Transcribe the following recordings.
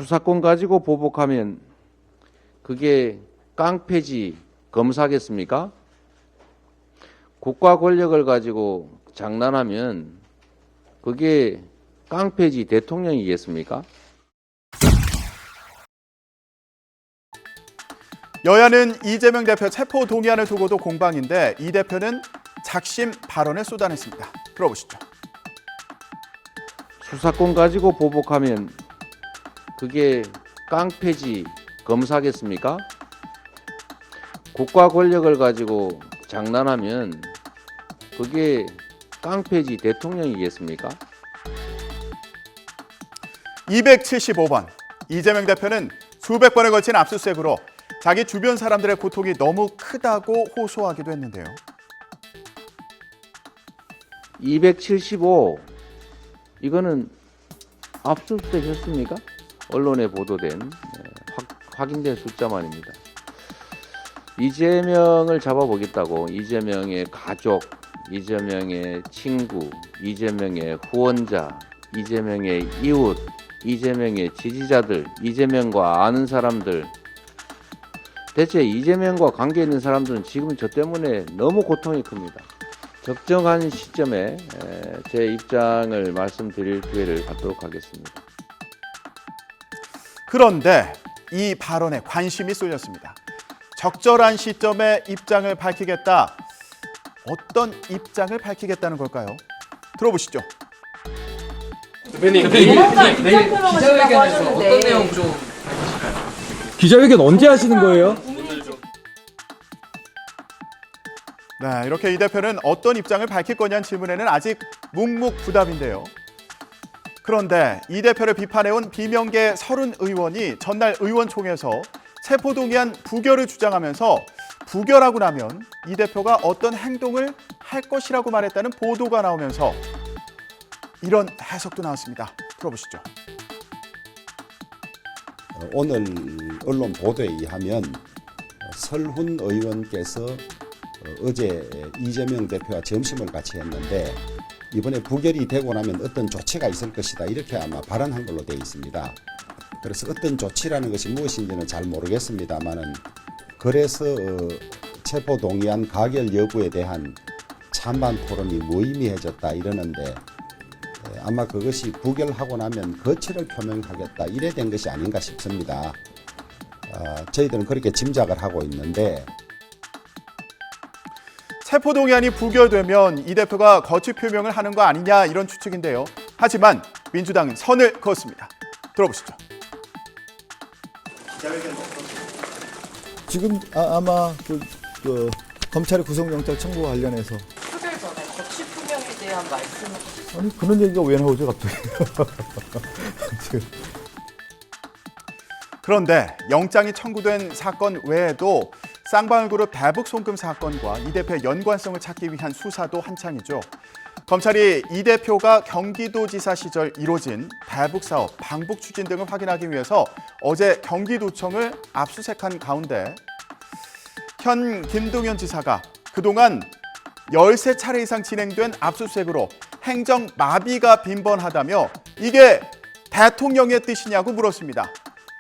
수사권 가지고 보복하면 그게 깡패지 검사겠습니까? 국가 권력을 가지고 장난하면 그게 깡패지 대통령이겠습니까? 여야는 이재명 대표 체포 동의안을 두고도 공방인데 이 대표는 작심 발언을 쏟아냈습니다. 들어보시죠. 수사권 가지고 보복하면 그게 깡패지 검사겠습니까? 국가 권력을 가지고 장난하면 그게 깡패지 대통령이겠습니까? 275번. 이재명 대표는 수백 번에 걸친 압수수색으로 자기 주변 사람들의 고통이 너무 크다고 호소하기도 했는데요. 275 이거는 압수수색 했습니까? 언론에 보도된 확인된 숫자만입니다. 이재명을 잡아보겠다고 이재명의 가족, 이재명의 친구, 이재명의 후원자, 이재명의 이웃, 이재명의 지지자들, 이재명과 아는 사람들, 대체 이재명과 관계 있는 사람들은 지금 저 때문에 너무 고통이 큽니다. 적정한 시점에 제 입장을 말씀드릴 기회를 갖도록 하겠습니다. 그런데 이 발언에 관심이 쏠렸습니다. 적절한 시점에 입장을 밝히겠다. 어떤 입장을 밝히겠다는 걸까요? 들어보시죠. 대표님, 내일 기자회견에서 어떤 내용 좀 기자회견 언제 하시는 거예요? 네, 이렇게 이 대표는 어떤 입장을 밝힐 거냐는 질문에는 아직 묵묵부답인데요. 그런데 이 대표를 비판해온 비명계 30 의원이 전날 의원총회에서 체포동의안 부결을 주장하면서 부결하고 나면 이 대표가 어떤 행동을 할 것이라고 말했다는 보도가 나오면서 이런 해석도 나왔습니다. 들어보시죠. 오늘 언론 보도에 의하면 설훈 의원께서 어제 이재명 대표와 점심을 같이 했는데 이번에 부결이 되고 나면 어떤 조치가 있을 것이다 이렇게 아마 발언한 걸로 되어 있습니다. 그래서 어떤 조치라는 것이 무엇인지는 잘 모르겠습니다만은 그래서 체포동의안 가결 여부에 대한 찬반 토론이 무의미해졌다 이러는데 아마 그것이 부결하고 나면 거취를 표명하겠다 이래 된 것이 아닌가 싶습니다. 저희들은 그렇게 짐작을 하고 있는데 체포동의안이 부결되면 이 대표가 거취 표명을 하는 거 아니냐 이런 추측인데요. 하지만 민주당은 선을 그었습니다. 들어보시죠. 지금 아마 검찰의 구속영장 청구 관련해서 수별 전에 거취 표명에 대한 말씀을 아니 그런 얘기가 왜 나오죠 갑자기? 지금. 그런데 영장이 청구된 사건 외에도 쌍방울그룹 대북 송금 사건과 이 대표의 연관성을 찾기 위한 수사도 한창이죠. 검찰이 이 대표가 경기도지사 시절 이뤄진 대북 사업, 방북 추진 등을 확인하기 위해서 어제 경기도청을 압수수색한 가운데 현 김동연 지사가 그동안 13차례 이상 진행된 압수수색으로 행정 마비가 빈번하다며 이게 대통령의 뜻이냐고 물었습니다.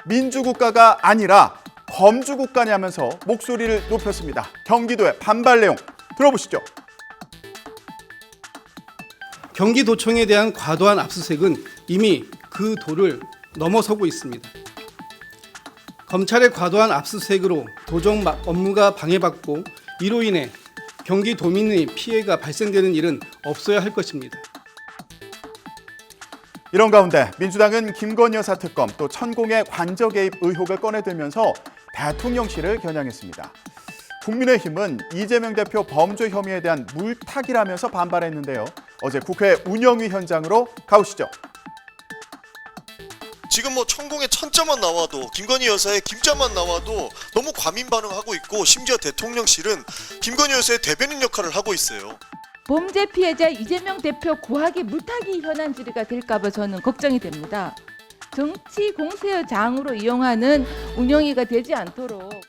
민주국가가 아니라 검주국가냐면서 목소리를 높였습니다. 경기도의 반발 내용 들어보시죠. 경기도청에 대한 과도한 압수수색은 이미 그 도를 넘어서고 있습니다. 검찰의 과도한 압수수색으로 도정 업무가 방해받고 이로 인해 경기도민의 피해가 발생되는 일은 없어야 할 것입니다. 이런 가운데 민주당은 김건희 여사 특검 또 천공의 관저 개입 의혹을 꺼내들면서 대통령실을 겨냥했습니다. 국민의힘은 이재명 대표 범죄 혐의에 대한 물타기라면서 반발했는데요. 어제 국회 운영위 현장으로 가보시죠. 지금 뭐 천공의 천자만 나와도 김건희 여사의 김자만 나와도 너무 과민 반응하고 있고 심지어 대통령실은 김건희 여사의 대변인 역할을 하고 있어요. 범죄 피해자 이재명 대표 구하기 물타기 현안질의가 될까봐 저는 걱정이 됩니다. 정치 공세의 장으로 이용하는 운영위가 되지 않도록